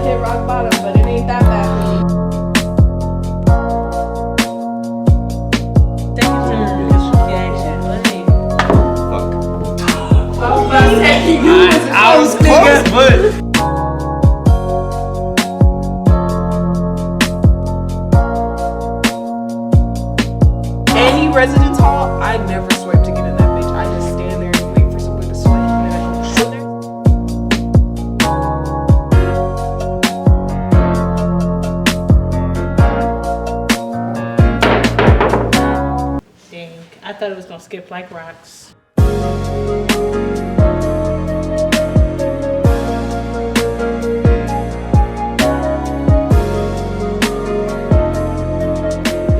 hit rock bottom, but it ain't that bad for me. I was close, but. Any residence hall, I never swipe to get in that bitch. I just stand there and wait for someone to swipe, and then I go Dang, I thought it was gonna skip like rocks.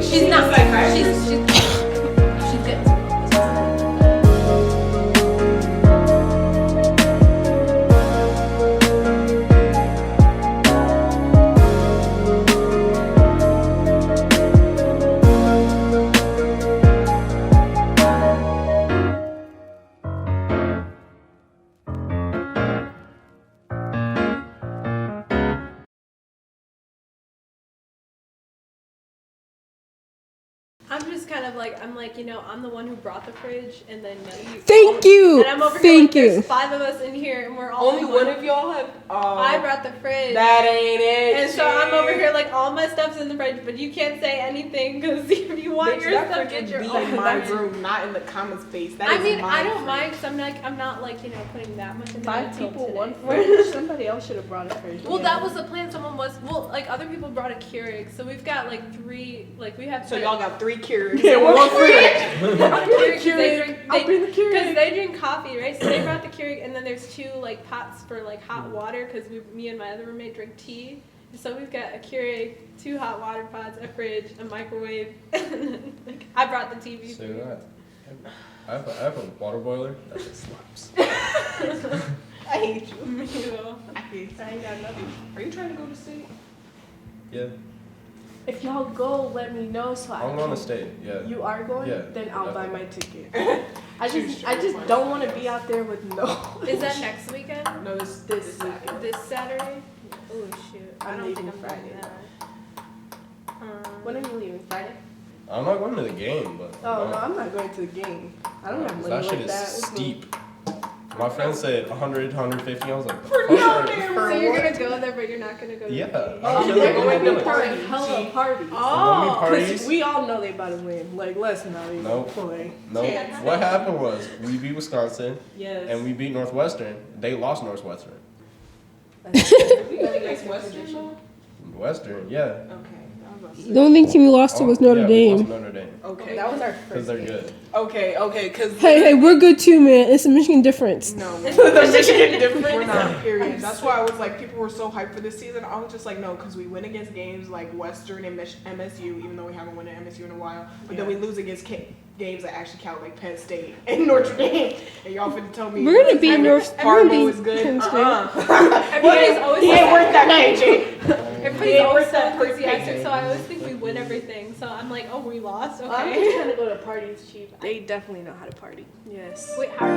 She's not like her. She's good. I'm just kind of like, I'm like, you know, I'm the one who brought the fridge, and then you. Thank you. And I'm over here like, there's 5 of us in here, and we're all. only one of y'all have. I brought the fridge. That ain't it. And so I'm over here like, all my stuff's in the fridge, but you can't say anything because if you want your stuff, get your own. In my room, not in the common space. That I is mean, my I don't fridge. mind because I'm not like, you know, putting that much in 5 until people, today. 1 fridge. Somebody else should have brought a fridge. Well, that was the plan. Like other people brought a Keurig, so we've got like 3. Like we have. So y'all got 3 Keurigs. Yeah, one fridge. I'll bring the Keurig. Because they drink coffee, right? So they brought the Keurig, and then there's 2 like pots for like hot water because me and my other roommate drink tea. So we've got a Keurig, 2 hot water pots, a fridge, a microwave, and then like, I brought the TV. Say that. I have a water boiler that just slaps. I hate you. Me too. I hate you. I ain't got nothing. Are you trying to go to state? Yeah. If y'all go, let me know so I I'm can. going to state, yeah. You are going? Yeah, Then I'll buy my definitely. ticket. I just don't want to be out there with no. Is that next weekend? No, this weekend. This Saturday? Oh shoot! I I'm don't leaving think I'm Friday. doing that. When are you leaving? Friday? I'm not going to the game, but. Oh no, I'm not going to the game. I don't have money That shit like is that. steep. My friend said 100, 150. I was like, For fuck no are- damn So you're what? gonna go there, but you're not gonna go to Yeah. the game. Oh, I'm they're gonna going go to to party. like Hella parties. Oh, parties. We all know they about to win. Like, let's not even Nope. play. No, what happened was we beat Wisconsin Yes. and we beat Northwestern. They lost Northwestern. We got against Western though? Western, yeah. Okay. I was about to say. The only team we lost to was Notre Yeah, we Dame. lost Notre Dame Okay. That was our because first they're game. good. Okay, because Hey, we're good too, man. It's a Michigan difference. no, It's the Michigan difference. difference. We're not. Period. That's why I was like, people were so hyped for this season. I was just like, no, because we win against games like Western and MSU, even though we haven't won at MSU in a while. But then we lose against games that actually count, like Penn State and Notre Dame. And y'all finna tell me We're gonna beat North. We're Harbaugh gonna was beat good. Penn State. Everybody's always He ain't worth that KJ. Everybody's always so enthusiastic, so I always think we win everything. So I'm like, oh, we lost. I'm Okay. just trying to go to parties cheap. They definitely know how to party. Yes. Wait, how?